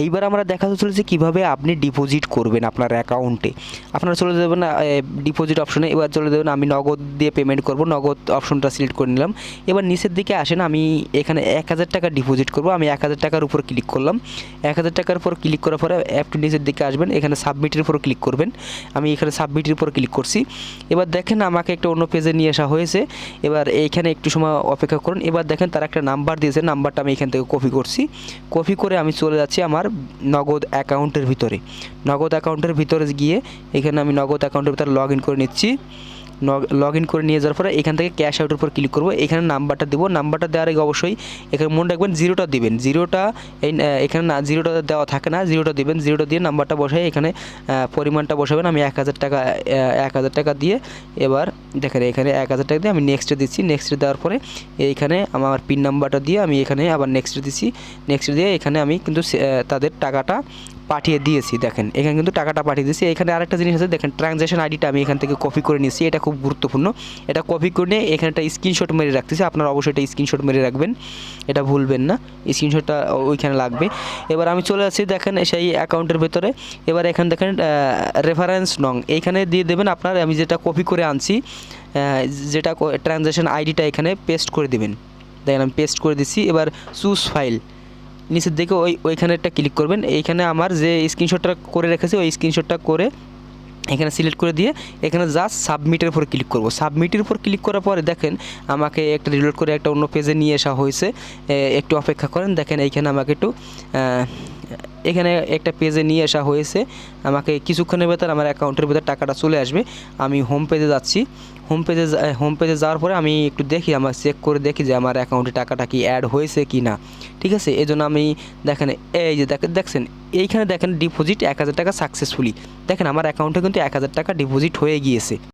এইবার আমরা দেখাতে চলেছি কীভাবে আপনি ডিপোজিট করবেন আপনার অ্যাকাউন্টে। আপনারা চলে যাবেন ডিপোজিট অপশনে, এবার চলে যাবেন আমি নগদ দিয়ে পেমেন্ট করব, নগদ অপশনটা সিলেক্ট করে নিলাম। এবার নিচের দিকে আসেন, আমি এখানে 1000 টাকা ডিপোজিট করব, আমি 1000 টাকার উপর ক্লিক করলাম। 1000 টাকার উপর ক্লিক করার পরে একটু নিচের দিকে আসবেন, এখানে সাবমিটের উপর ক্লিক করবেন। আমি এখানে সাবমিটের উপর ক্লিক করছি। এবার দেখেন আমাকে একটা অন্য পেজে নিয়ে আসা হয়েছে। এবার এইখানে একটু সময় অপেক্ষা করুন। এবার দেখেন তারা একটা নাম্বার দিয়েছে, নাম্বারটা আমি এখান থেকে কপি করছি। কপি করে আমি চলে যাচ্ছি আমার নগদ অ্যাকাউন্টের ভিতরে। নগদ অ্যাকাউন্টের ভিতরে গিয়ে এখানে আমি নগদ অ্যাকাউন্টের ভিতরে লগ ইন করে নিচ্ছি। লগ ইন করে নিয়ে যাওয়ার পরে এখান থেকে ক্যাশ আউটের উপর ক্লিক করব। এখানে নাম্বারটা দেবো, নাম্বারটা দেওয়ার আগে অবশ্যই এখানে মনে রাখবেন জিরোটা দিবেন। জিরোটা এখানে না, জিরোটা দেওয়া থাকে না, জিরোটা দিবেন। জিরোটা দিয়ে নাম্বারটা বসাই, এখানে পরিমাণটা বসাবেন। আমি 1000 টাকা দিয়ে এবার দেখেন এখানে 1000 টাকা দিয়ে আমি নেক্সটে দিচ্ছি। নেক্সটে দেওয়ার পরে এইখানে আমার পিন নাম্বারটা দিয়ে আমি এখানে আবার নেক্সটে দিচ্ছি। নেক্সট দিয়ে এখানে আমি কিন্তু তাদের টাকাটা পাঠিয়ে দিয়েছি। দেখেন এখানে কিন্তু টাকাটা পাঠিয়ে দিয়েছি। এখানে আরেকটা জিনিস আছে, দেখেন ট্রানজ্যাকশন আইডিটা আমি এখান থেকে কপি করে নিয়েছি। এটা খুব গুরুত্বপূর্ণ। এটা কপি করে নিয়ে এখানে একটা স্ক্রিনশট মেরে রাখতেছি। আপনারা অবশ্যই এটা স্ক্রিনশট মেরে রাখবেন, এটা ভুলবেন না, স্ক্রিনশটটা ওইখানে লাগবে। এবার আমি চলে আসছি দেখেন সেই অ্যাকাউন্টের ভেতরে। এবার এখানে দেখেন রেফারেন্স নং এইখানে দিয়ে দেবেন আপনার। আমি যেটা কপি করে আনছি, যেটা ট্রানজ্যাকশন আইডিটা এখানে পেস্ট করে দেবেন। দেখেন আমি পেস্ট করে দিচ্ছি। এবার চুজ ফাইল নিচের দিকে ওইখানে একটা ক্লিক করবেন। এইখানে আমার যে স্ক্রিনশটটা করে রেখেছি ওই স্ক্রিনশটটা করে এখানে সিলেক্ট করে দিয়ে এখানে জাস্ট সাবমিটের উপর ক্লিক করব। সাবমিটের উপর ক্লিক করার পরে দেখেন আমাকে একটা রিলোড করে একটা অন্য পেজে নিয়ে আসা হয়েছে। একটু অপেক্ষা করেন, দেখেন এইখানে আমাকে একটু এখানে একটা পেজে নিয়ে আসা হয়েছে। আমাকে কিছুক্ষণের ভেতর আমার অ্যাকাউন্টের ভেতর টাকাটা চলে আসবে। আমি হোম পেজে যাচ্ছি। হোম পেজে যাওয়ার পরে আমি একটু দেখি, আমার চেক করে দেখি যে আমার অ্যাকাউন্টে টাকাটা কি অ্যাড হয়েছে কি না। ঠিক আছে, এই জন্য আমি দেখেন এই যে দেখছেন এইখানে দেখেন ডিপোজিট 1000 টাকা সাকসেসফুলি। দেখেন আমার অ্যাকাউন্টে কিন্তু 1000 টাকা ডিপোজিট হয়ে গিয়েছে।